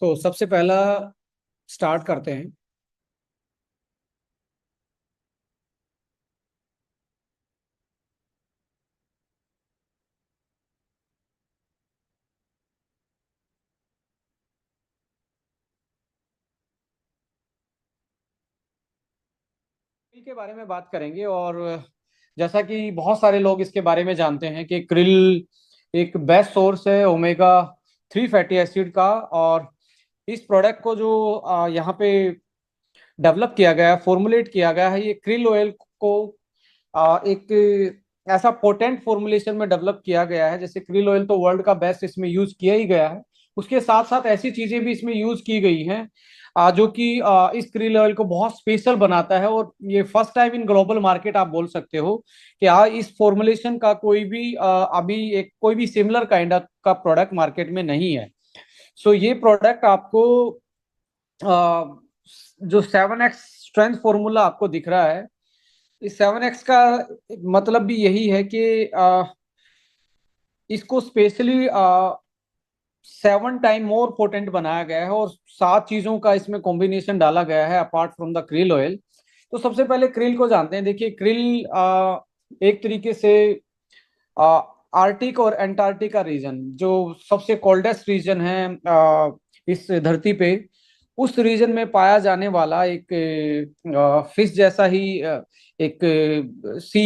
सबसे पहला स्टार्ट करते हैं। क्रिल के बारे में बात करेंगे और जैसा कि बहुत सारे लोग इसके बारे में जानते हैं कि क्रिल एक बेस्ट सोर्स है ओमेगा 3 फैटी एसिड का। और इस प्रोडक्ट को जो यहाँ पे डेवलप किया गया है, फॉर्मुलेट किया गया है, ये क्रिल ऑयल को एक ऐसा पोटेंट फॉर्मुलेशन में डेवलप किया गया है। जैसे क्रिल ऑयल तो वर्ल्ड का बेस्ट इसमें यूज किया ही गया है, उसके साथ साथ ऐसी चीजें भी इसमें यूज की गई हैं जो कि इस क्रिल ऑयल को बहुत स्पेशल बनाता है। और ये first time in global market आप बोल सकते हो कि इस फॉर्मुलेशन का कोई भी अभी एक कोई भी सिमिलर काइंड का प्रोडक्ट मार्केट में नहीं है। ये प्रोडक्ट आपको जो 7x स्ट्रेंथ फॉर्मूला आपको दिख रहा है, इस 7x का मतलब भी यही है कि इसको स्पेशली 7 टाइम मोर पोटेंट बनाया गया है और 7 चीजों का इसमें कॉम्बिनेशन डाला गया है apart from the krill oil. तो सबसे पहले क्रिल को जानते हैं। देखिए, क्रिल एक तरीके से आर्टिक और एंटार्क्टिका रीजन, जो सबसे कोल्डेस्ट रीजन है इस धरती पे, उस रीजन में पाया जाने वाला एक फिश जैसा ही एक सी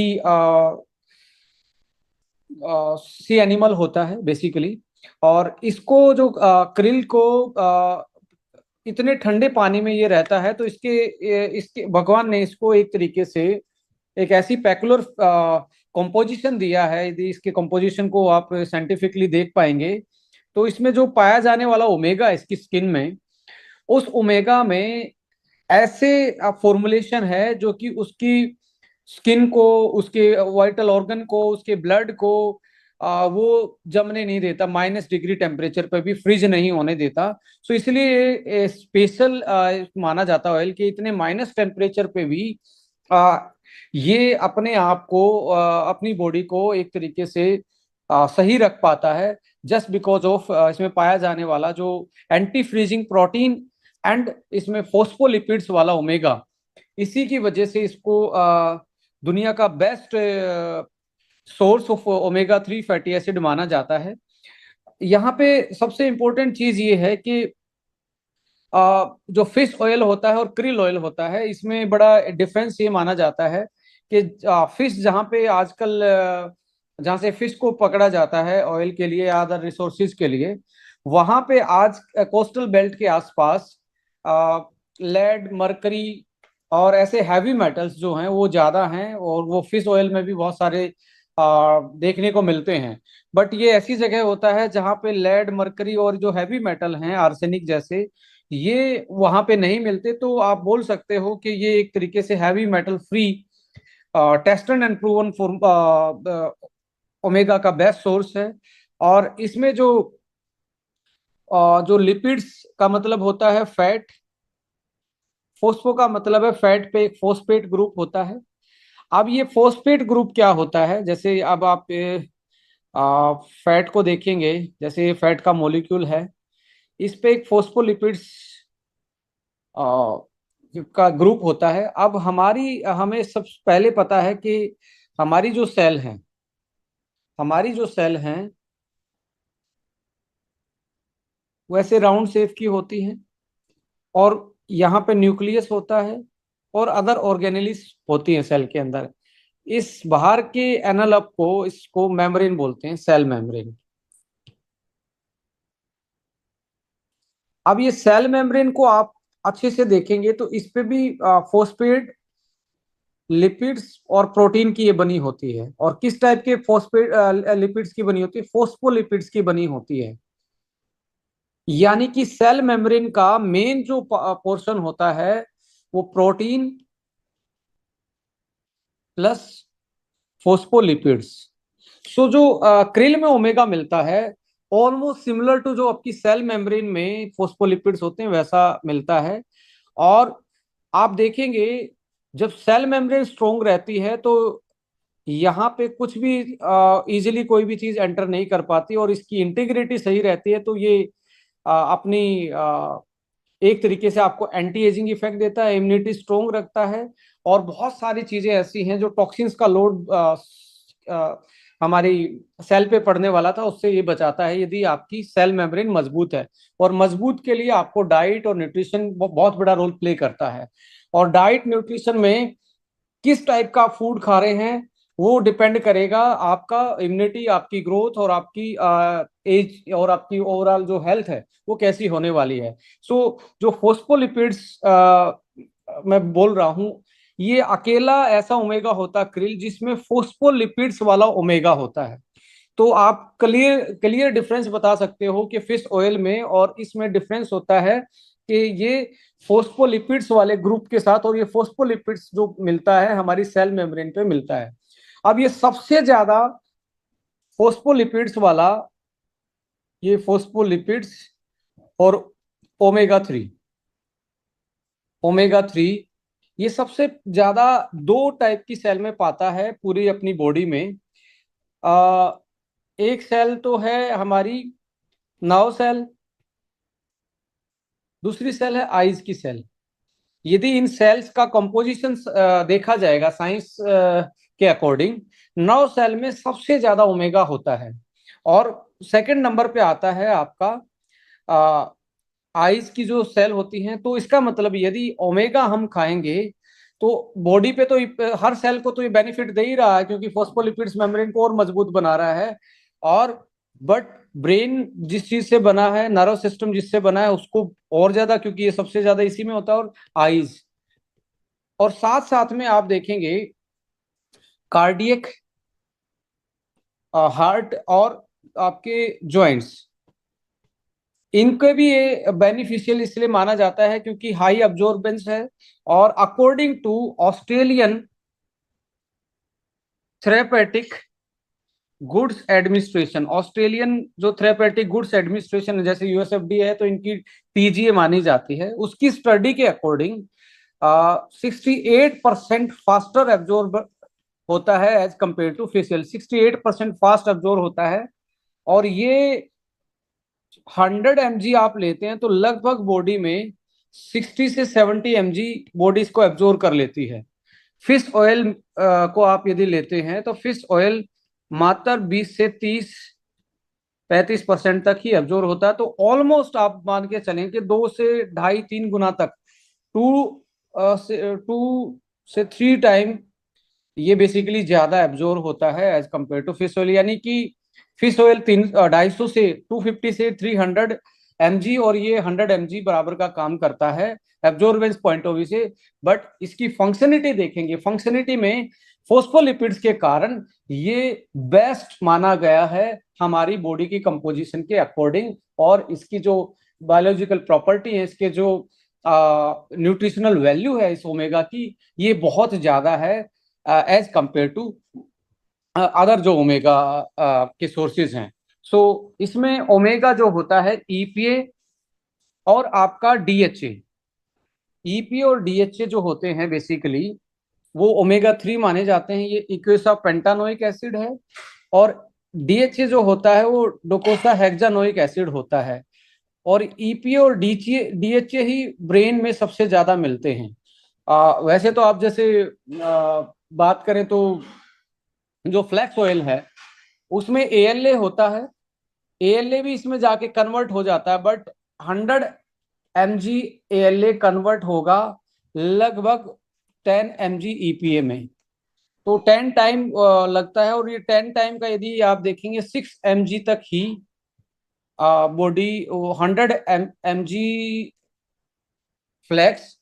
सी एनिमल होता है बेसिकली। और इसको जो क्रिल को इतने ठंडे पानी में ये रहता है, तो इसके भगवान ने इसको एक तरीके से एक ऐसी पैकुलर कंपोजिशन दिया है। यदि इसके कंपोजिशन को आप साइंटिफिकली देख पाएंगे तो इसमें जो पाया जाने वाला ओमेगा इसकी स्किन में, उस ओमेगा में ऐसे फॉर्मुलेशन है जो कि उसकी स्किन को, उसके वाइटल ऑर्गन को, उसके ब्लड को वो जमने नहीं देता, -डिग्री टेम्परेचर पर भी फ्रीज नहीं होने देता। इसलिए स्पेशल माना जाता है ऑयल कि इतने माइनस टेम्परेचर पे भी आ, ये अपने आप को अपनी बॉडी को एक तरीके से सही रख पाता है, जस्ट बिकॉज ऑफ इसमें पाया जाने वाला जो एंटी फ्रीजिंग प्रोटीन एंड इसमें फोस्फोलिपिड्स वाला ओमेगा। इसी की वजह से इसको दुनिया का best source of omega 3 fatty acid माना जाता है। यहाँ पे सबसे इंपॉर्टेंट चीज ये है कि जो फिश ऑयल होता है और क्रिल ऑयल होता है, इसमें बड़ा डिफरेंस ये माना जाता है कि फिश जहाँ पे आजकल जहाँ से फिश को पकड़ा जाता है ऑयल के लिए या अदर रिसोर्सेज के लिए, वहां पे आज कोस्टल बेल्ट के आसपास लेड, मरकरी और ऐसे हैवी मेटल्स जो हैं वो ज्यादा हैं, और वो फिश ऑयल में भी बहुत सारे देखने को मिलते हैं। बट ये ऐसी जगह होता है जहाँ पे लेड, मरकरी और जो हैवी मेटल हैं आर्सेनिक जैसे, ये वहां पे नहीं मिलते। तो आप बोल सकते हो कि ये एक तरीके से heavy metal free, tested and proven form omega का बेस्ट सोर्स है। और इसमें जो लिपिड्स का मतलब होता है फैट, फोस्फो का मतलब है फैट पे एक फोस्फेट ग्रुप होता है। अब ये फोस्फेट ग्रुप क्या होता है, जैसे अब आप फैट को देखेंगे, जैसे फैट का मॉलिक्यूल है, इस पे एक फोस्फोलिपिड्स का ग्रुप होता है। अब हमें सब पहले पता है कि हमारी जो सेल हैं हमारी जो सेल हैं वैसे राउंड शेप की होती हैं, और यहाँ पे न्यूक्लियस होता है और अदर ऑर्गेनेलिस होती हैं सेल के अंदर। इस बाहर के एनालॉग को, इसको मेम्ब्रेन बोलते हैं, सेल मेम्ब्रेन। अब ये सेल मेम्ब्रेन को आप अच्छे से देखेंगे तो इस पे भी फोस्फेट, लिपिड्स और प्रोटीन की ये बनी होती है। और किस टाइप के फोस्फेट लिपिड्स की बनी होती है? फोस्फोलिपिड्स की बनी होती है। यानी कि सेल मेम्ब्रेन का मेन जो पोर्शन होता है वो प्रोटीन प्लस फोस्फोलिपिड्स। जो क्रिल में ओमेगा मिलता है, ऑलमोस्ट सिमिलर टू जो आपकी सेल मेम्ब्रेन में फोस्फोलिपिड्स होते हैं वैसा मिलता है। और आप देखेंगे जब सेल मेम्ब्रेन स्ट्रोंग रहती है तो यहाँ पे कुछ भी इजीली कोई भी चीज एंटर नहीं कर पाती, और इसकी इंटीग्रिटी सही रहती है। तो ये अपनी एक तरीके से आपको एंटी एजिंग इफेक्ट देता है, इम्यूनिटी स्ट्रोंग रखता है, और बहुत सारी चीजें ऐसी हैं जो टॉक्सिन्स का लोड हमारी सेल पे पड़ने वाला था उससे ये बचाता है, यदि आपकी सेल मेम्ब्रेन मजबूत है। और मजबूत के लिए आपको डाइट और न्यूट्रिशन बहुत बड़ा रोल प्ले करता है। और डाइट न्यूट्रिशन में किस टाइप का फूड खा रहे हैं वो डिपेंड करेगा आपका इम्यूनिटी, आपकी ग्रोथ, और आपकी एज, और आपकी ओवरऑल जो हेल्थ है वो कैसी होने वाली है। सो जो फोस्फोलिपिड्स मैं बोल रहा हूँ, ये अकेला ऐसा ओमेगा होता क्रिल जिसमें फोस्फोलिपिड्स वाला ओमेगा होता है। तो आप क्लियर क्लियर डिफरेंस बता सकते हो कि फिश ऑयल में और इसमें डिफरेंस होता है कि ये फोस्फोलिपिड्स वाले ग्रुप के साथ, और ये फोस्फोलिपिड्स जो मिलता है हमारी सेल मेम्ब्रेन पे मिलता है। अब ये सबसे ज्यादा फोस्फोलिपिड्स वाला, ये फोस्फोलिपिड्स और ओमेगा 3, ओमेगा 3 ये सबसे ज्यादा दो टाइप की सेल में पाता है पूरी अपनी बॉडी में। आ, एक सेल तो है हमारी नर्व सेल, दूसरी सेल है आईज की सेल। यदि इन सेल्स का कंपोजिशन देखा जाएगा साइंस के अकॉर्डिंग, नौ सेल में सबसे ज्यादा ओमेगा होता है। और सेकंड नंबर पे आता है आपका आइज की जो सेल होती हैं। तो इसका मतलब यदि ओमेगा हम खाएंगे तो बॉडी पे तो हर सेल को तो ये बेनिफिट दे ही रहा है, क्योंकि फोस्फोलिपिड्स मेम्ब्रेन को और मजबूत बना रहा है। और बट ब्रेन जिस चीज से बना है, नर्व सिस्टम जिससे बना है, उसको और ज्यादा, क्योंकि ये सबसे ज्यादा इसी में होता है। और आईज, और साथ साथ में आप देखेंगे कार्डियक, हार्ट, और आपके जॉइंट्स, इनके भी ये बेनिफिशियल इसलिए माना जाता है क्योंकि हाई अब्जॉर्बेंस है। और according to Australian therapeutic goods administration, Australian जो थेरेपेटिक गुड्स एडमिनिस्ट्रेशन है, जैसे यूएसएफडी है तो इनकी टीजीए मानी जाती है, उसकी स्टडी के अकॉर्डिंग 68% फास्टर एब्जॉर्ब होता है as compare to facial. 68% fast absorb होता है। और ये 100 mg आप लेते हैं तो लगभग बॉडी में 60 से 70 mg बॉडी इसको एब्जॉर्ब कर लेती है। फिश ऑयल को आप यदि लेते हैं तो फिश ऑयल मात्र 20 से 30 35% तक ही एब्जॉर्ब होता है। तो ऑलमोस्ट आप मान के चलें कि 2 से ढाई 3 गुना तक, टू से 3 टाइम ये बेसिकली ज्यादा एब्जॉर्ब होता है as compare to fish oil. यानी कि फिश ऑयल 250 से 250 से 300 mg, और ये 100 mg बराबर का काम करता है एब्जॉर्बेंस पॉइंट ऑफ व्यू से। बट इसकी फंक्शनिटी देखेंगे, फंक्शनिटी में फोस्फोलिपिड्स के कारण ये बेस्ट माना गया है हमारी बॉडी की कंपोजिशन के अकॉर्डिंग। और इसकी जो बायोलॉजिकल प्रॉपर्टी है, इसके जो न्यूट्रिशनल वैल्यू है इस ओमेगा की, ये बहुत ज्यादा है एज कंपेयर टू अदर जो ओमेगा के सोर्सेज हैं। सो इसमें ओमेगा जो होता है ईपीए और आपका डीएचए, ईपीए और डीएचए जो होते हैं बेसिकली वो ओमेगा 3 माने जाते हैं। ये इक्वेसा पेंटानोइक एसिड है। और डीएचए जो होता है वो डोकोसा हेक्सानोइक एसिड होता है। और ईपीए और डीएचए ही ब्रेन में सबसे ज्यादा मिलते हैं। वैसे तो आप जैसे बात करें तो जो फ्लैक्स ऑयल है उसमें एएलए होता है, एएलए भी इसमें जाके कन्वर्ट हो जाता है, बट 100 mg एएलए कन्वर्ट होगा लगभग 10 mg ईपीए में। तो 10 टाइम लगता है। और ये 10 टाइम का यदि आप देखेंगे 6 mg तक ही बॉडी, 100 mg फ्लैक्स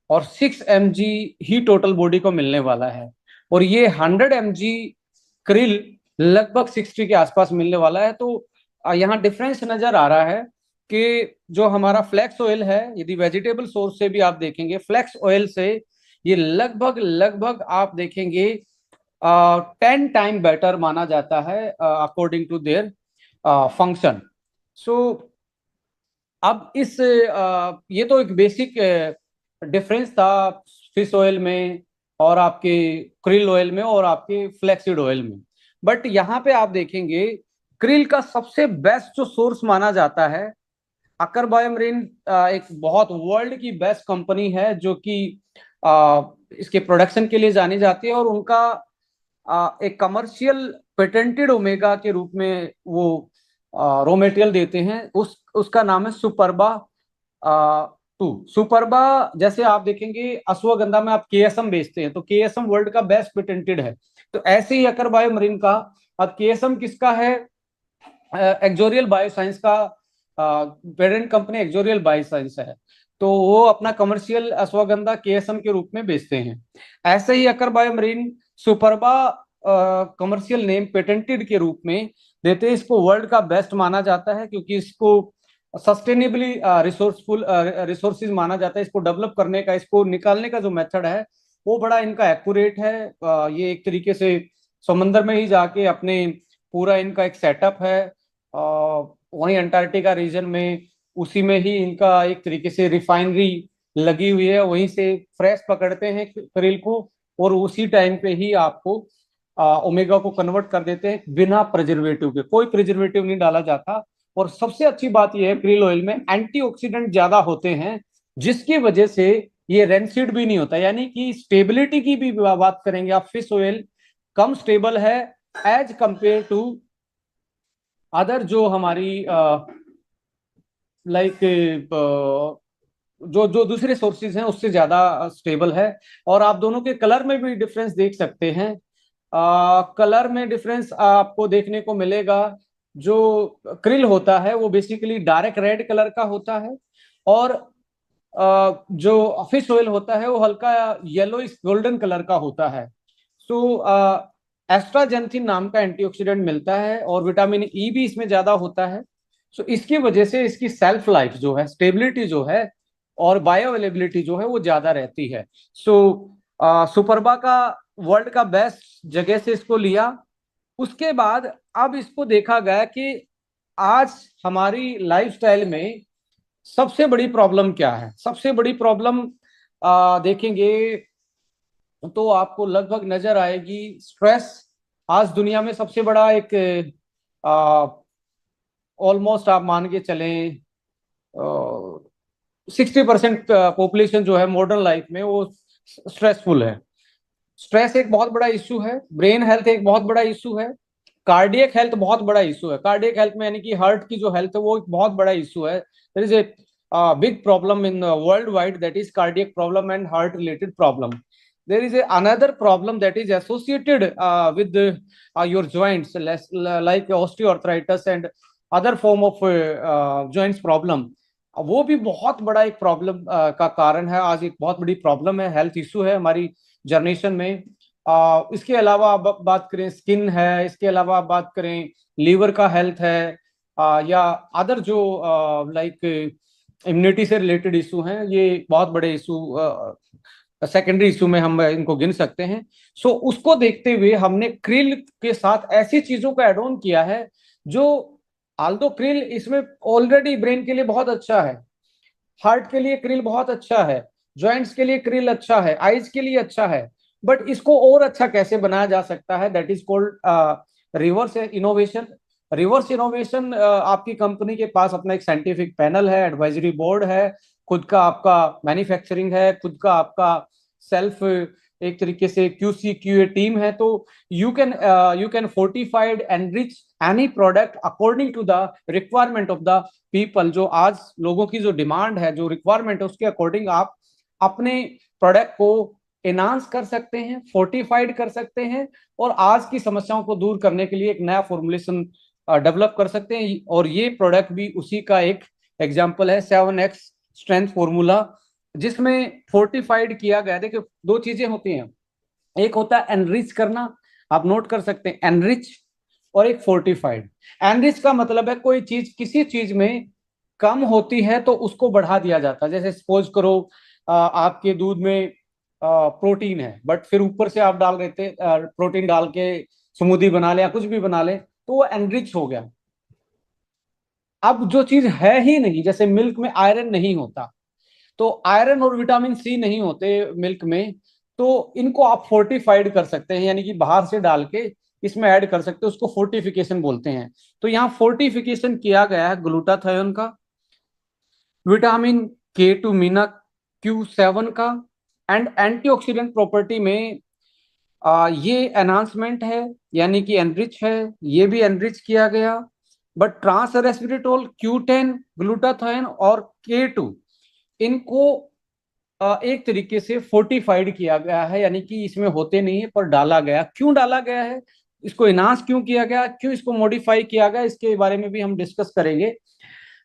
और 6 mg ही टोटल बॉडी को मिलने वाला है। और ये 100 mg क्रिल लगभग 60 के आसपास मिलने वाला है। तो यहाँ डिफरेंस नजर आ रहा है कि जो हमारा फ्लैक्स ऑयल है, यदि वेजिटेबल सोर्स से भी आप देखेंगे फ्लैक्स ऑयल से, ये लगभग लगभग आप देखेंगे 10 टाइम बेटर माना जाता है अकॉर्डिंग टू देयर फंक्शन। सो अब ये तो एक बेसिक डिफरेंस था फिश ऑयल में और आपके क्रिल ऑयल में और आपके फ्लैक्सीड ऑयल में। बट यहाँ पे आप देखेंगे क्रिल का सबसे बेस्ट जो सोर्स माना जाता है अकर बायोमरीन एक बहुत वर्ल्ड की बेस्ट कंपनी है जो कि इसके प्रोडक्शन के लिए जानी जाती है, और उनका एक कमर्शियल पेटेंटेड ओमेगा के रूप में वो रॉ मटेरियल देते हैं। उसका नाम है सुपरबा 2। सुपरबा, जैसे आप देखेंगे अश्वगंधा में आप केएसएम बेचते हैं, तो केएसएम वर्ल्ड का बेस्ट पेटेंटेड है। तो ऐसे ही अकर बायोमरीन का, अब केएसएम किसका है? एक्सोरियल बायोसाइंस का पेरेंट कंपनी एक्सोरियल बायोसाइंस है। तो वो अपना कमर्शियल अश्वगंधा केएसएम के रूप में बेचते हैं। ऐसे ही अकर बायोमरीन सुपरबा कमर्शियल नेम पेटेंटेड के रूप में देते हैं। इसको वर्ल्ड का बेस्ट माना जाता है क्योंकि इसको सस्टेनेबली रिसोर्सफुल रिसोर्सेज माना जाता है। इसको डेवलप करने का, इसको निकालने का जो मेथड है वो बड़ा इनका एक्यूरेट है। ये एक तरीके से समंदर में ही जाके अपने पूरा इनका एक सेटअप है, वहीं अंटार्कटिका रीजन में, उसी में ही इनका एक तरीके से रिफाइनरी लगी हुई है, वहीं से फ्रेश पकड़ते हैं क्रिल को और उसी टाइम पे ही आपको ओमेगा को कन्वर्ट कर देते हैं बिना प्रिजर्वेटिव के। कोई प्रिजर्वेटिव नहीं डाला जाता। और सबसे अच्छी बात यह है क्रिल ऑयल में एंटीऑक्सीडेंट ज्यादा होते हैं, जिसकी वजह से ये रेंसिड भी नहीं होता। यानी कि स्टेबिलिटी की भी बात करेंगे आप, फिश ऑयल कम स्टेबल है एज कंपेयर टू अदर जो हमारी लाइक जो जो दूसरे सोर्सेज हैं उससे ज्यादा स्टेबल है। और आप दोनों के कलर में भी डिफरेंस देख सकते हैं। कलर में डिफरेंस आपको देखने को मिलेगा। जो क्रिल होता है वो बेसिकली डार्क रेड कलर का होता है, और जो फिश ऑयल होता है वो हल्का येलो गोल्डन कलर का होता है। सो एस्ट्राजेंथिन नाम का एंटीऑक्सीडेंट मिलता है और विटामिन ई भी इसमें ज्यादा होता है। सो इसकी वजह से इसकी सेल्फ लाइफ जो है, स्टेबिलिटी जो है और बायो अवेलेबिलिटी जो है वो ज्यादा रहती है। सो सुपरबा का वर्ल्ड का बेस्ट जगह से इसको लिया। उसके बाद अब इसको देखा गया कि आज हमारी लाइफस्टाइल में सबसे बड़ी प्रॉब्लम क्या है। सबसे बड़ी प्रॉब्लम देखेंगे तो आपको लगभग नजर आएगी स्ट्रेस। आज दुनिया में सबसे बड़ा एक ऑलमोस्ट आप मान के चलें 60% पॉपुलेशन जो है मॉडर्न लाइफ में वो स्ट्रेसफुल है। स्ट्रेस एक बहुत बड़ा इशू है। ब्रेन हेल्थ एक बहुत बड़ा इशू है। कार्डियक हेल्थ बहुत बड़ा इशू है। कार्डियक हेल्थ में यानी कि हार्ट की जो हेल्थ है वो एक बहुत बड़ा इशू है। There is a big problem in world wide, that is cardiac problem and heart related problem. There is another problem that is associated with your joints, like osteoarthritis and other form of joints problem. वो भी बहुत बड़ा एक problem का कारण है। आज एक बहुत बड़ी प्रॉब्लम है, हेल्थ इशू है हमारी जनरेशन में। इसके अलावा आप बात करें स्किन है, इसके अलावा आप बात करें लीवर का हेल्थ है, या अदर जो लाइक इम्यूनिटी से रिलेटेड इशू हैं, ये बहुत बड़े इशू सेकेंडरी इशू में हम इनको गिन सकते हैं। सो उसको देखते हुए हमने क्रिल के साथ ऐसी चीजों को एड ऑन किया है जो, आल्दो क्रिल इसमें ऑलरेडी ब्रेन के लिए बहुत अच्छा है, हार्ट के लिए क्रिल बहुत अच्छा है, जॉइंट्स के लिए क्रिल अच्छा है, आईज के लिए अच्छा है, बट इसको और अच्छा कैसे बनाया जा सकता है, that is called reverse innovation. Reverse innovation, आपकी कंपनी के पास अपना एक साइंटिफिक पैनल है, एडवाइजरी बोर्ड है, खुद का आपका मैन्युफैक्चरिंग है, खुद का आपका सेल्फ एक तरीके से क्यूसी क्यूए टीम है। तो you can fortified enrich any product according to the requirement of the people। जो आज लोगों की जो डिमांड है, जो रिक्वायरमेंट है, उसके अकॉर्डिंग आप अपने प्रोडक्ट को एनहांस कर सकते हैं, फोर्टिफाइड कर सकते हैं, और आज की समस्याओं को दूर करने के लिए एक नया फॉर्मुलेशन डेवलप कर सकते हैं। और ये प्रोडक्ट भी उसी का एक एग्जाम्पल है, 7x स्ट्रेंथ फॉर्मूला, जिसमें फोर्टिफाइड किया गया। देखिए दो चीजें होती हैं, एक होता है एनरिच करना, आप नोट कर सकते हैं एनरिच, और एक फोर्टिफाइड। एनरिच का मतलब है कोई चीज किसी चीज में कम होती है तो उसको बढ़ा दिया जाता है। जैसे सपोज करो आपके दूध में प्रोटीन है, बट फिर ऊपर से आप डाल रहे थे प्रोटीन डाल के स्मूदी बना ले या कुछ भी बना ले, तो वो एनरिच हो गया। अब जो चीज है ही नहीं, जैसे मिल्क में आयरन नहीं होता, तो आयरन और विटामिन सी नहीं होते मिल्क में, तो इनको आप फोर्टिफाइड कर सकते हैं, यानी कि बाहर से डाल के इसमें ऐड कर सकते हैं, उसको फोर्टिफिकेशन बोलते हैं। तो यहाँ फोर्टिफिकेशन किया गया है ग्लूटाथायोन का, विटामिन K2 मीना Q7 का। एंड एंटीऑक्सीडेंट प्रॉपर्टी में ये एनहांसमेंट है, यानी कि एनरिच है, ये भी एनरिच किया गया। बट ट्रांस रेस्वेरेट्रोल, Q10, ग्लूटाथाइन और K2, इनको एक तरीके से फोर्टिफाइड किया गया है, यानी कि इसमें होते नहीं है पर डाला गया। क्यों डाला गया है, इसको इनहांस क्यों किया गया, क्यों इसको मॉडिफाई किया गया, इसके बारे में भी हम डिस्कस करेंगे।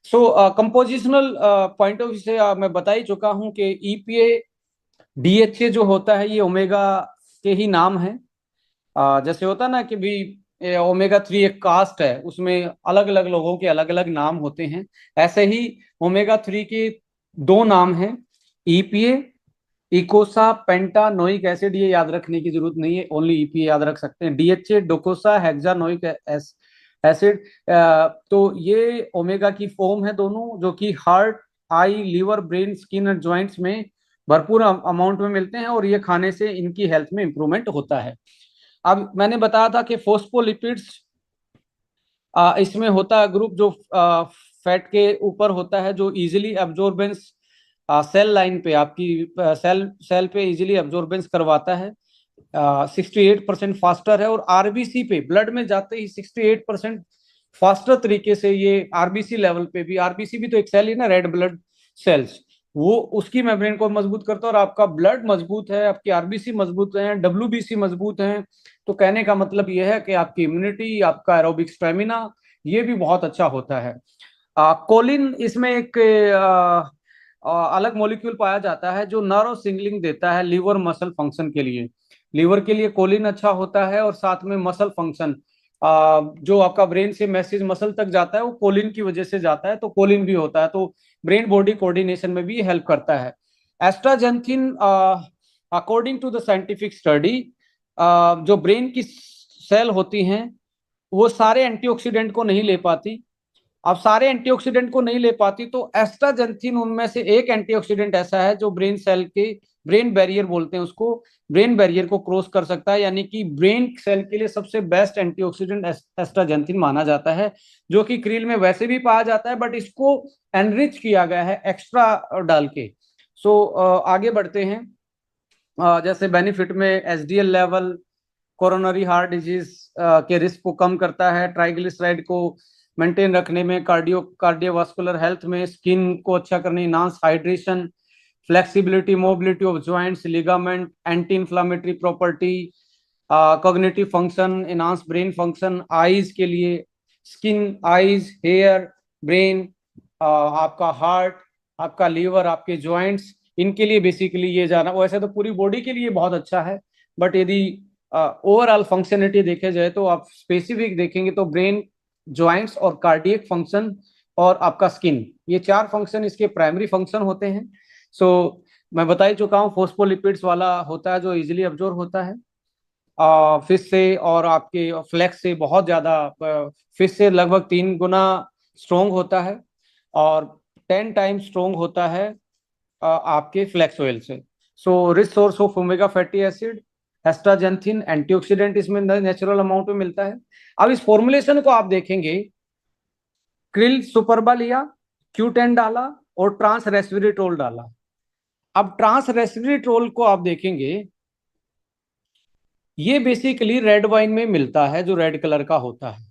सो कंपोजिशनल पॉइंट ऑफ व्यू से मैं बता ही चुका हूं कि EPA DHA जो होता है ये ओमेगा के ही नाम है। जैसे होता है ना कि भी ओमेगा 3 एक कास्ट है, उसमें अलग अलग लोगों के अलग अलग नाम होते हैं। ऐसे ही ओमेगा 3 के दो नाम हैं, EPA, इकोसा पेंटानोइक एसिड। ये याद रखने की जरूरत नहीं है, ओनली EPA याद रख सकते हैं। DHA docosahexaenoic acid. तो ये ओमेगा की फॉर्म है दोनों, जो कि heart, eye, liver, brain, skin और जॉइंट्स में भरपूर अमाउंट में मिलते हैं, और ये खाने से इनकी हेल्थ में इंप्रूवमेंट होता है। अब मैंने बताया था कि फोस्फोलिपिड्स, इसमें होता है ग्रुप जो फैट के ऊपर होता है, जो इजीली एब्जॉर्बेंस सेल लाइन पे, आपकी सेल सेल पे इजीली एब्जॉर्बेंस करवाता है। 68% फास्टर है, और आरबीसी पे ब्लड में जाते ही 68% फास्टर तरीके से ये आरबीसी लेवल पे भी, आरबीसी भी तो एक सेल ही ना, रेड ब्लड सेल्स, वो उसकी मेम्ब्रेन को मजबूत करता है। और आपका ब्लड मजबूत है, आपकी आरबीसी मजबूत है, WBC मजबूत है, तो कहने का मतलब यह है कि आपकी इम्यूनिटी, आपका एरोबिक स्टेमिना, ये भी बहुत अच्छा होता है। कोलिन इसमें एक अलग मॉलिक्यूल पाया जाता है जो नर्व सिग्नलिंग देता है लीवर मसल फंक्शन के लिए। लीवर के लिए कोलिन अच्छा होता है, और साथ में मसल फंक्शन, जो आपका ब्रेन से मैसेज मसल तक जाता है वो कोलिन की वजह से जाता है, तो कोलिन भी होता है, तो ब्रेन बॉडी कोऑर्डिनेशन में भी हेल्प करता है। Astaxanthin, according to the scientific study, जो ब्रेन की सेल होती हैं वो सारे एंटीऑक्सीडेंट को नहीं ले पाती। अब सारे एंटीऑक्सीडेंट को नहीं ले पाती, तो एस्ट्राजेंथिन उनमें से एक एंटीऑक्सीडेंट ऐसा है जो ब्रेन सेल के, ब्रेन बैरियर बोलते हैं उसको, ब्रेन बैरियर को क्रॉस कर सकता है, यानी कि ब्रेन सेल के लिए सबसे बेस्ट एंटीऑक्सीडेंट एस्ट्राजेंथिन माना जाता है, जो कि क्रील में वैसे भी पाया जाता है, बट इसको एनरिच किया गया है एक्स्ट्रा डाल के। सो आगे बढ़ते हैं। जैसे बेनिफिट में HDL level coronary heart disease के रिस्क को कम करता है, ट्राइग्लिसराइड को मेंटेन रखने में, कार्डियोवास्कुलर हेल्थ में, स्किन को अच्छा करने, enhance hydration, flexibility, mobility of joints, ligament, anti inflammatory property, cognitive function, enhance brain function, eyes के लिए, स्किन, आईज, हेयर, ब्रेन, आपका हार्ट, आपका लीवर, आपके जॉइंट्स, इनके लिए बेसिकली ये जाना। वैसे तो पूरी बॉडी के लिए बहुत अच्छा है, बट यदि ओवरऑल फंक्शनलिटी देखे जाए तो आप स्पेसिफिक देखेंगे तो ब्रेन, जॉइंट्स और कार्डियक फंक्शन और आपका स्किन, ये चार फंक्शन इसके प्राइमरी फंक्शन होते हैं। सो मैं बता ही चुका हूँ, फोस्फोलिपिड्स वाला होता है जो इजीली अब्जॉर्ब होता है फिश से, और आपके फ्लेक्स से बहुत ज्यादा, फिश से लगभग 3 गुना स्ट्रोंग होता है, और 10 टाइम स्ट्रोंग होता है आपके फ्लेक्स ऑयल से। So rich source of omega fatty acid, astaxanthin, antioxidant इसमें नेचुरल अमाउंट में मिलता है। अब इस फॉर्मुलेशन को आप देखेंगे, क्रिल सुपरबा लिया, Q10 डाला, और ट्रांस रेस्वेरेट्रोल डाला। अब ट्रांस रेस्वेरेट्रोल को आप देखेंगे, ये बेसिकली रेड वाइन में मिलता है, जो रेड कलर का होता है।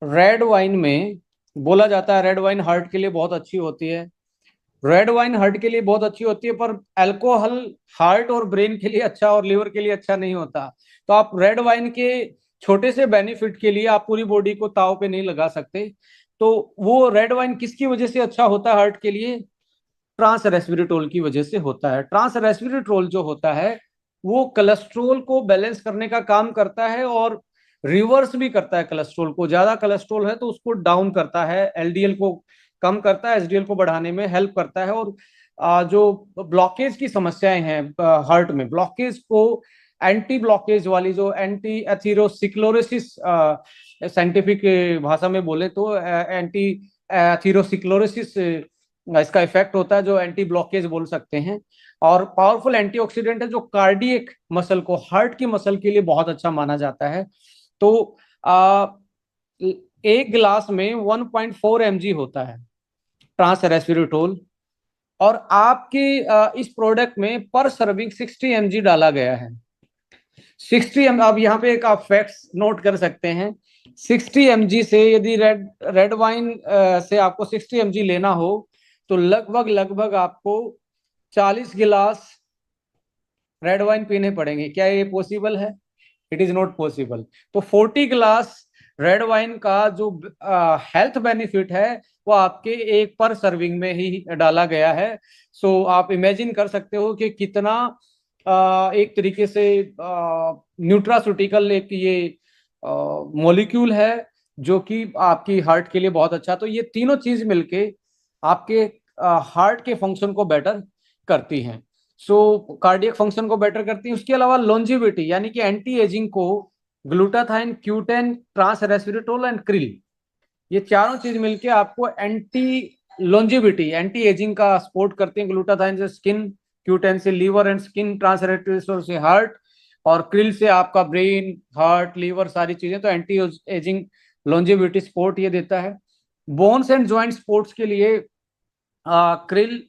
रेड वाइन में बोला जाता है रेड वाइन हार्ट के लिए बहुत अच्छी होती है। रेड वाइन हार्ट के लिए बहुत अच्छी होती है, पर अल्कोहल हार्ट और ब्रेन के लिए अच्छा और लिवर के लिए अच्छा नहीं होता। तो आप रेड वाइन के छोटे से बेनिफिट के लिए आप पूरी बॉडी को ताव पे नहीं लगा सकते। तो वो रेड वाइन किसकी वजह से अच्छा होता है हार्ट के लिए, ट्रांस रेस्वेरेट्रोल की वजह से होता है। ट्रांस रेस्वेरेट्रोल जो होता है वो कोलेस्ट्रोल को बैलेंस करने का काम करता है, और रिवर्स भी करता है कोलेस्ट्रोल को। ज्यादा कोलेस्ट्रोल है तो उसको डाउन करता है, LDL को कम करता है, HDL को बढ़ाने में हेल्प करता है। और जो ब्लॉकेज की समस्याएं हैं हार्ट में, ब्लॉकेज को एंटी ब्लॉकेज वाली, जो एंटी एथीरोस्क्लेरोसिस, साइंटिफिक भाषा में बोले तो एंटी एथीरोस्क्लेरोसिस इसका इफेक्ट होता है, जो एंटी ब्लॉकेज बोल सकते हैं। और पावरफुल एंटीऑक्सीडेंट है, जो कार्डियक मसल को, हार्ट की मसल के लिए बहुत अच्छा माना जाता है। तो एक गिलास में 1.4 mg होता है ट्रांस रेस्वेरेट्रोल, और आपके इस प्रोडक्ट में पर सर्विंग 60 mg डाला गया है। 60 अब यहाँ पे एक आप फैक्ट्स नोट कर सकते हैं। 60 mg से यदि रेड रेड वाइन से आपको 60 mg लेना हो तो लगभग लगभग आपको 40 गिलास रेड वाइन पीने पड़ेंगे। क्या ये पॉसिबल है? It is not possible. तो 40 गिलास रेड वाइन का जो हेल्थ बेनिफिट है वो आपके एक पर सर्विंग में ही डाला गया है। सो आप इमेजिन कर सकते हो कि कितना एक तरीके से न्यूट्रास्यूटिकल एक ये मॉलिक्यूल है जो कि आपकी हार्ट के लिए बहुत अच्छा। तो ये तीनों चीज मिलके आपके हार्ट के फंक्शन को बेटर करती हैं। सो कार्डियक फंक्शन को बेटर करती है। उसके अलावा लॉन्जिविटी यानी कि एंटी एजिंग को glutathione, Q ten, trans resveratrol and krill, ये चारों चीज मिलके आपको एंटी लॉन्जिविटी, एंटी एजिंग का सपोर्ट करते हैं। ग्लूटाथाइन से स्किन, क्यूटेन से liver and skin, trans resveratrol से हार्ट, और क्रिल से आपका ब्रेन, हार्ट, लीवर, सारी चीजें। तो एंटी एजिंग लॉन्जिविटी सपोर्ट ये देता है। बोन्स एंड ज्वाइंट सपोर्ट्स के लिए क्रिल,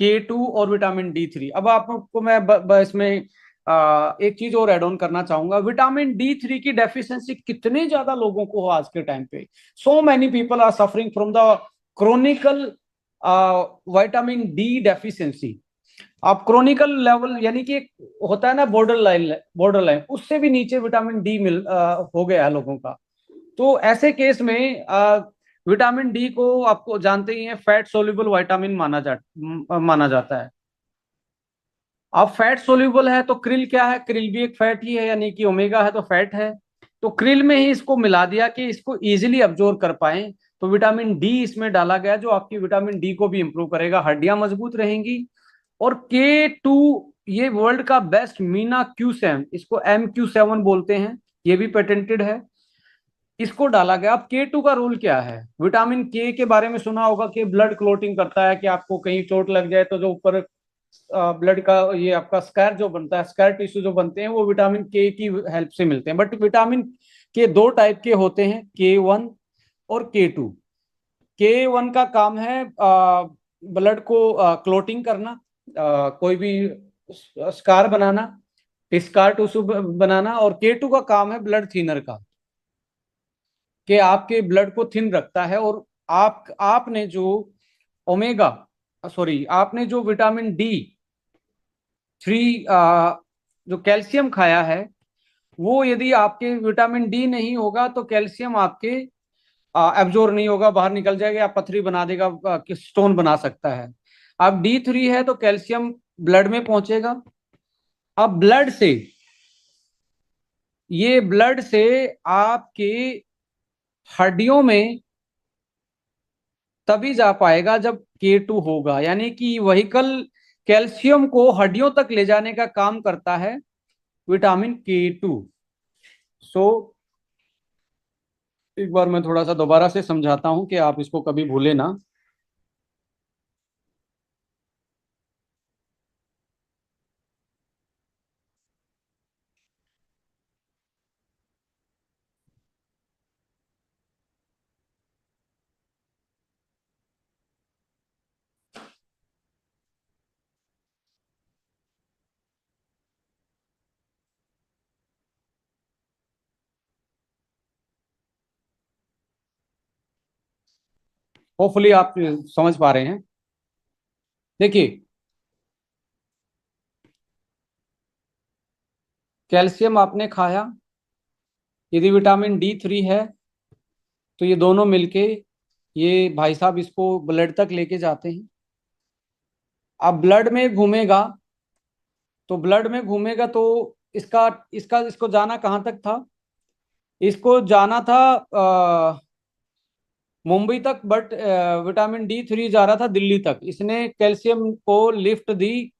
K2 और विटामिन D3। अब आपको मैं इसमें एक चीज और एड ऑन करना चाहूंगा। विटामिन D3 की डेफिशिएंसी कितने ज्यादा लोगों को हो आज के टाइम पे। So many people are suffering from the chronical vitamin D deficiency. अब क्रोनिकल लेवल यानी कि एक होता है ना बॉर्डर लाइन, उससे भी नीचे विटामिन डी हो गया है लोगों का। तो ऐसे केस में विटामिन डी को आपको जानते ही हैं फैट सोल्यूबल विटामिन माना जाता है। अब फैट सोल्यूबल है तो क्रिल क्या है? क्रिल भी एक फैट ही है, यानी कि ओमेगा है तो फैट है। तो क्रिल में ही इसको मिला दिया कि इसको इजीली अब्जॉर्ब कर पाए। तो विटामिन डी इसमें डाला गया जो आपकी विटामिन डी को भी इंप्रूव करेगा, हड्डियां मजबूत रहेंगी। और K2, ये वर्ल्ड का बेस्ट मीना Q7, इसको MQ7 बोलते हैं, ये भी पेटेंटेड है, इसको डाला गया। अब K2 का रोल क्या है? विटामिन के बारे में सुना होगा कि ब्लड क्लोटिंग करता है, कि आपको कहीं चोट लग जाए तो जो ऊपर ब्लड का ये आपका स्कार जो बनता है, स्कार टिश्यू जो बनते हैं, वो विटामिन के की हेल्प से मिलते हैं। बट विटामिन के दो टाइप के होते हैं, K1 और K2। K1 का काम है ब्लड को क्लोटिंग करना, कोई भी स्कार बनाना, स्कार टिश्यू बनाना। और K2 का काम है ब्लड थिनर का, कि आपके ब्लड को थिन रखता है। और आपने जो ओमेगा सॉरी आपने जो विटामिन D3 जो कैल्शियम खाया है, वो यदि आपके विटामिन डी नहीं होगा तो कैल्शियम आपके एब्जॉर्ब नहीं होगा, बाहर निकल जाएगा या पथरी बना देगा, स्टोन बना सकता है। अब D3 है तो कैल्शियम ब्लड में पहुंचेगा। अब ब्लड से आपके हड्डियों में तभी जा पाएगा जब K2 होगा, यानी कि वहीकल कैल्शियम को हड्डियों तक ले जाने का काम करता है विटामिन K2। सो एक बार मैं थोड़ा सा दोबारा से समझाता हूं कि आप इसको कभी भूले ना। होपफुली आप समझ पा रहे हैं। देखिए, कैल्शियम आपने खाया, यदि विटामिन D3 है तो ये दोनों मिलके ये भाई साहब इसको ब्लड तक लेके जाते हैं। अब ब्लड में घूमेगा, तो ब्लड में घूमेगा तो इसका इसका इसको जाना कहाँ तक था? इसको जाना था मुंबई तक, बट विटामिन D3 जा रहा था दिल्ली तक। इसने कैल्शियम को लिफ्ट दी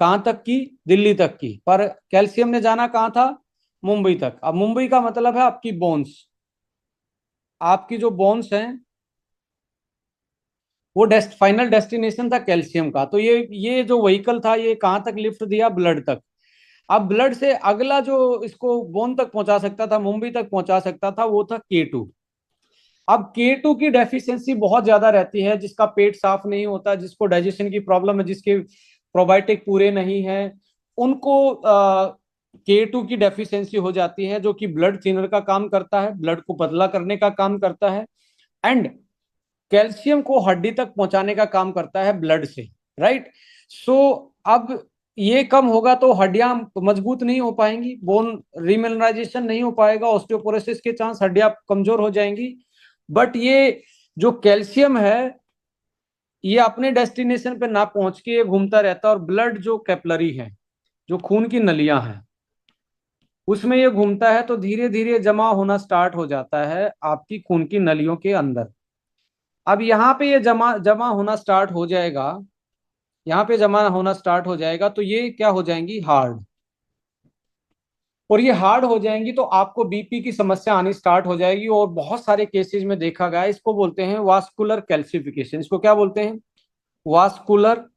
कहाँ तक की? दिल्ली तक की। पर कैल्शियम ने जाना कहाँ था? मुंबई तक। अब मुंबई का मतलब है आपकी बोन्स, आपकी जो बोन्स हैं, वो फाइनल डेस्टिनेशन था कैल्शियम का। तो ये जो व्हीकल था ये कहाँ तक लिफ्ट दिया? ब्लड तक। अब ब्लड से अगला जो इसको बोन तक पहुंचा सकता था, मुंबई तक पहुंचा सकता था, वो था K2। अब K2 की डेफिशिएंसी बहुत ज्यादा रहती है, जिसका पेट साफ नहीं होता, जिसको डाइजेशन की प्रॉब्लम है, जिसके प्रोबायोटिक पूरे नहीं है, उनको K2 की डेफिशिएंसी हो जाती है, जो कि ब्लड थिनर का काम करता है, ब्लड को पतला करने का काम करता है, एंड कैल्शियम को हड्डी तक पहुंचाने का काम करता है ब्लड से, राइट। सो अब ये कम होगा तो हड्डियां मजबूत नहीं हो पाएंगी, बोन रीमिनराइजेशन नहीं हो पाएगा, ऑस्टियोपोरोसिस के चांस, हड्डियां कमजोर हो जाएंगी। बट ये जो कैल्शियम है ये अपने डेस्टिनेशन पे ना पहुंच के ये घूमता रहता है, और ब्लड जो कैपलरी है, जो खून की नलियां हैं, उसमें ये घूमता है, तो धीरे धीरे जमा होना स्टार्ट हो जाता है आपकी खून की नलियों के अंदर। अब यहाँ पे ये जमा जमा होना स्टार्ट हो जाएगा, यहाँ पे जमा होना स्टार्ट हो जाएगा, तो ये क्या हो जाएंगी, हार्ड। और ये हार्ड हो जाएंगी तो आपको बीपी की समस्या आनी स्टार्ट हो जाएगी, और बहुत सारे केसेस में देखा गया है, इसको बोलते हैं वास्कुलर कैल्सिफिकेशन। इसको क्या बोलते हैं, वास्कुलर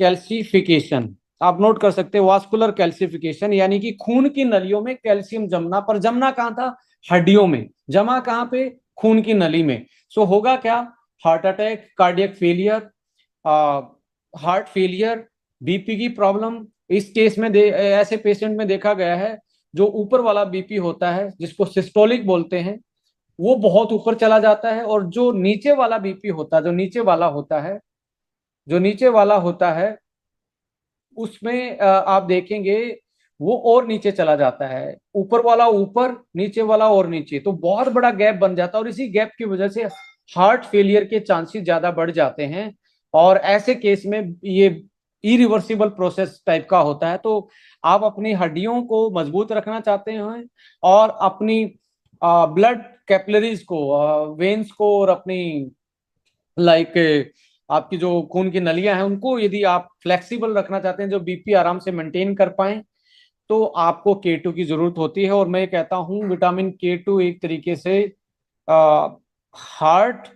कैल्सिफिकेशन। आप नोट कर सकते हैं, वास्कुलर कैल्सिफिकेशन यानी कि खून की नलियों में कैल्शियम जमना। पर जमना कहाँ था, हड्डियों में। जमा कहाँ पे, खून की नली में। सो होगा क्या, heart attack, cardiac failure, heart failure, BP की प्रॉब्लम। इस केस में ऐसे पेशेंट में देखा गया है, जो ऊपर वाला बीपी होता है जिसको सिस्टोलिक बोलते हैं, वो बहुत ऊपर चला जाता है, और जो नीचे वाला बीपी होता है, जो नीचे वाला होता है उसमें आप देखेंगे वो और नीचे चला जाता है, ऊपर वाला ऊपर, नीचे वाला और नीचे, तो बहुत बड़ा गैप बन जाता है, और इसी गैप की वजह से हार्ट फेलियर के चांसेस ज्यादा बढ़ जाते हैं। और ऐसे केस में ये इरिवर्सिबल प्रोसेस टाइप का होता है। तो आप अपनी हड्डियों को मजबूत रखना चाहते हैं, और अपनी ब्लड कैपिलरीज को, वेन्स को, और अपनी लाइक आपकी जो खून की नलियां हैं उनको यदि आप फ्लेक्सिबल रखना चाहते हैं, जो बीपी आराम से मेंटेन कर पाए, तो आपको K2 की जरूरत होती है। और मैं ये कहता हूँ विटामिन K2 एक तरीके से हार्ट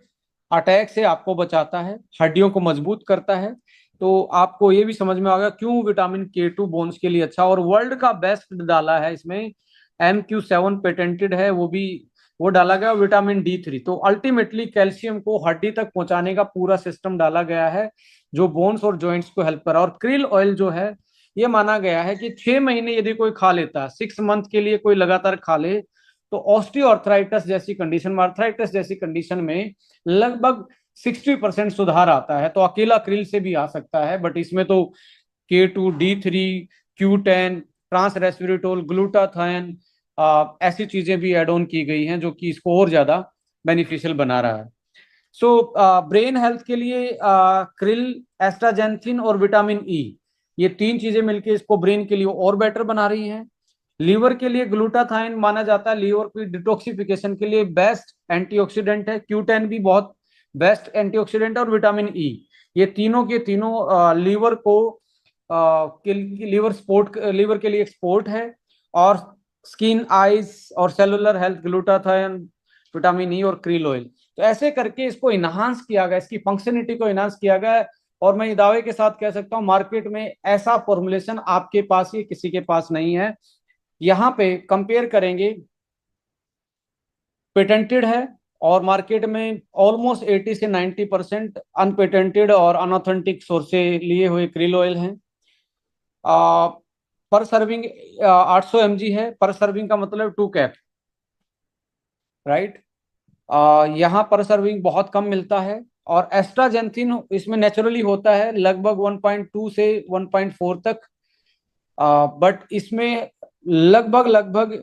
अटैक से आपको बचाता है, हड्डियों को मजबूत करता है। तो आपको ये भी समझ में आ गया क्यों विटामिन K2 बोन्स के लिए अच्छा। और वर्ल्ड का बेस्ट डाला है इसमें, MQ7 पेटेंटेड है, वो डाला गया, विटामिन D3। तो अल्टीमेटली कैल्शियम को हड्डी तक पहुंचाने का पूरा सिस्टम डाला गया है, जो बोन्स और जॉइंट्स को हेल्प करा। और क्रिल ऑयल जो है, ये माना गया है कि 6 महीने यदि कोई खा लेता है, 6 मंथ के लिए कोई लगातार खा ले, तो ऑस्टियोआर्थराइटिस जैसी कंडीशन में, आर्थराइटिस जैसी कंडीशन में लगभग 60% सुधार आता है। तो अकेला क्रिल से भी आ सकता है, बट इसमें तो K2, D3, Q10, trans रेस्वेरेट्रोल, glutathione, ऐसी चीजें भी एड ऑन की गई हैं, जो कि इसको और ज्यादा बेनिफिशियल बना रहा है। सो ब्रेन हेल्थ के लिए क्रिल, एस्ट्राजेंथिन और विटामिन E, ये तीन चीजें मिलकर इसको ब्रेन के लिए और बेटर बना रही हैं। लीवर के लिए ग्लूटाथाइन माना जाता है लीवर की डिटॉक्सिफिकेशन के लिए बेस्ट एंटीऑक्सीडेंट है। Q10 भी बहुत बेस्ट एंटीऑक्सीडेंट है, और विटामिन E, ये तीनों के तीनों लीवर को लीवर के लिए एक्सपोर्ट है। और स्किन, आईज और cellular health, glutathione, vitamin E और क्रिल ऑयल। तो ऐसे करके इसको इनहांस किया गया, इसकी फंक्शनलिटी को इनहांस किया गया। और मैं दावे के साथ कह सकता हूँ मार्केट में ऐसा फॉर्मुलेशन आपके पास ही किसी के पास नहीं है। यहाँ पे कंपेयर करेंगे, पेटेंटेड है, और मार्केट में ऑलमोस्ट 80 से 90% अनपेटेंटेड और अनऑथेंटिक सोर्स से लिए हुए क्रिल ऑयल हैं। पर सर्विंग 800 mg है, पर सर्विंग का मतलब 2 कैप, राइट। यहाँ पर सर्विंग बहुत कम मिलता है। और एस्ट्राजेंथिन इसमें नेचुरली होता है लगभग 1.2 से 1.4 तक, बट इसमें लगभग लगभग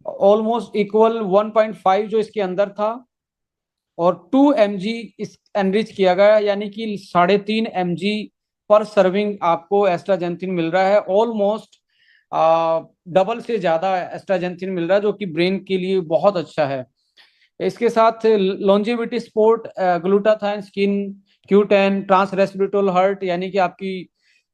ऑलमोस्ट इक्वल 1.5 जो इसके अंदर था, और 2 mg इस एनरिच किया गया, यानी कि 3.5 mg पर सर्विंग आपको एस्ट्राजेंथिन मिल रहा है। ऑलमोस्ट डबल से ज्यादा एस्ट्राजेंथिन मिल रहा है, जो कि ब्रेन के लिए बहुत अच्छा है। इसके साथ longevity support, glutathione, skin, Q10, trans resveratrol heart, यानी कि आपकी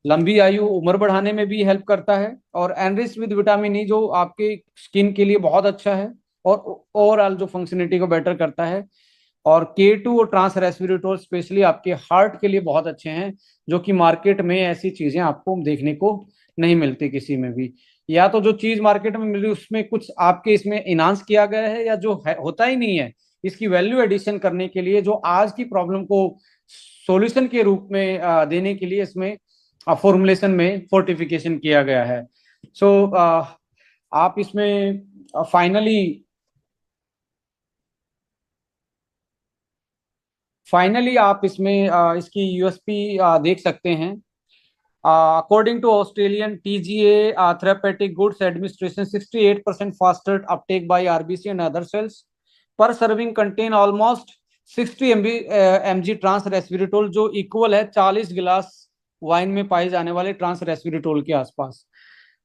लंबी आयु, उम्र बढ़ाने में भी हेल्प करता है। और एनरिच विद विटामिन E, जो आपके स्किन के लिए बहुत अच्छा है, और ओवरऑल जो फंक्शनलिटी को बेटर करता है। और K2 और ट्रांस रेस्पिरेटोल स्पेशली आपके हार्ट के लिए बहुत अच्छे हैं, जो कि मार्केट में ऐसी चीजें आपको देखने को नहीं मिलती किसी में भी। या तो जो चीज मार्केट में मिल रही है उसमें कुछ आपके इसमें इनहांस किया गया है, या जो है होता ही नहीं है, इसकी वैल्यू एडिशन करने के लिए, जो आज की प्रॉब्लम को सॉल्यूशन के रूप में देने के लिए इसमें फॉर्मुलेशन में फोर्टिफिकेशन किया गया है। सो आप इसमें फाइनली आप इसमें इसकी यूएसपी देख सकते हैं। According to Australian TGA Therapeutic Goods Administration, 68% faster uptake by RBC and other cells per serving contain almost 60 mg trans रेस्विरेटोल, जो इक्वल है 40 गिलास वाइन में पाए जाने वाले ट्रांस रेस्विरेटोल के आसपास।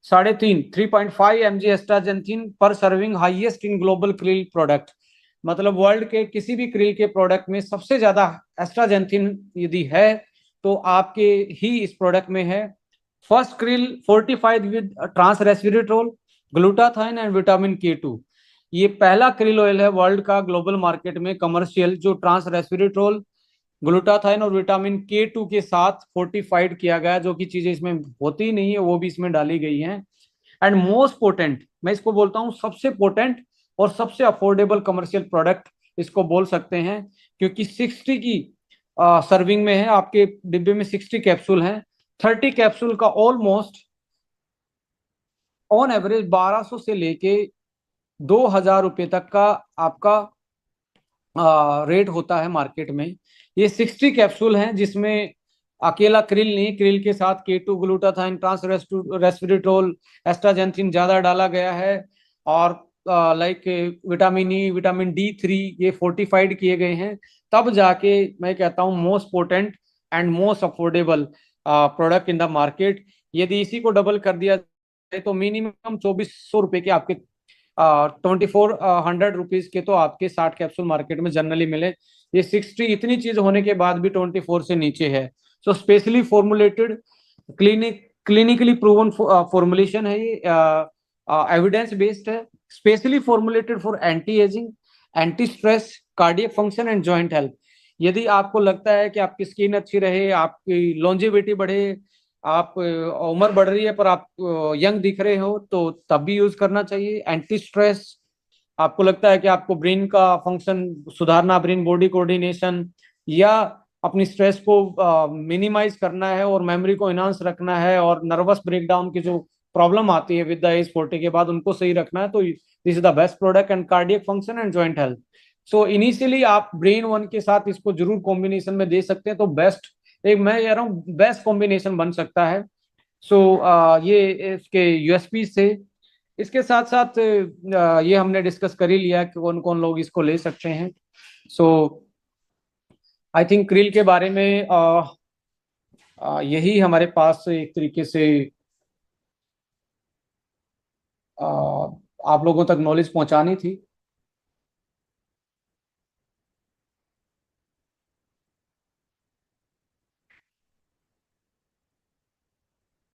3.5 mg एस्ट्राजेंथिन पर serving, highest in global krill product. मतलब वर्ल्ड के किसी भी क्रिल के प्रोडक्ट में सबसे ज्यादा एस्ट्राजेंथिन यदि है तो आपके ही इस प्रोडक्ट में है। First krill fortified with trans resveratrol, glutathione and vitamin K2। ये पहला क्रिल ऑयल है वर्ल्ड का ग्लोबल मार्केट में कमर्शियल जो ट्रांस रेस्विरेट्रोल, ग्लूटाथाइन और विटामिन K2 के साथ फोर्टिफाइड किया गया, जो कि चीजें इसमें होती नहीं है वो भी इसमें डाली गई हैं। एंड मोस्ट पोटेंट, मैं इसको बोलता हूँ सबसे पोटेंट और सबसे अफोर्डेबल कमर्शियल प्रोडक्ट इसको बोल सकते हैं, क्योंकि 60 की सर्विंग में है, आपके डिब्बे में 60 कैप्सूल हैं। 30 कैप्सूल का ऑलमोस्ट ऑन एवरेज 1200 से लेके 2000 रुपये तक का आपका रेट होता है मार्केट में। ये 60 कैप्सूल हैं जिसमें अकेला क्रिल नहीं, क्रिल के साथ K2, ग्लूटाथाइन, ट्रांस रेस्विरेट्रोल, एस्ट्राजेंथिन ज्यादा डाला गया है, और like vitamin E, vitamin D3 ये फोर्टिफाइड किए गए हैं। तब जाके मैं कहता हूँ most potent and most affordable product in the market. यदि इसी को डबल कर दिया जाए तो मिनिमम 2400 रुपये के आपके 2400 रुपीज के तो आपके 60 कैप्सूल मार्केट में जनरली मिले। ये 60 इतनी चीज होने के बाद भी 24 से नीचे है। So specially formulated, clinically proven formulation है ये, एविडेंस बेस्ड है, specially formulated for anti ageing, anti stress, cardiac function and joint health. यदि आपको लगता है कि आपकी स्किन अच्छी रहे, आपकी लॉन्जेविटी बढ़े, आप उम्र बढ़ रही है पर आप यंग दिख रहे हो, तो तब भी यूज करना चाहिए। एंटी स्ट्रेस, आपको लगता है कि आपको ब्रेन का फंक्शन सुधारना, ब्रेन बॉडी कोऑर्डिनेशन, या अपनी स्ट्रेस को मिनिमाइज करना है और मेमोरी को इनहांस रखना है, और नर्वस ब्रेकडाउन की जो प्रॉब्लम आती है विद द एज 40 के बाद उनको सही रखना है, तो this is the best product. And cardiac function and joint health, so initially आप ब्रेन वन के साथ इसको जरूर कॉम्बिनेशन में दे सकते हैं, तो बेस्ट, एक मैं कह रहा हूँ बेस्ट कॉम्बिनेशन बन सकता है। सो ये इसके यूएसपी से, इसके साथ साथ ये हमने डिस्कस कर ही लिया कि कौन कौन लोग इसको ले सकते हैं। सो आई थिंक क्रिल के बारे में यही हमारे पास एक तरीके से आप लोगों तक नॉलेज पहुंचानी थी।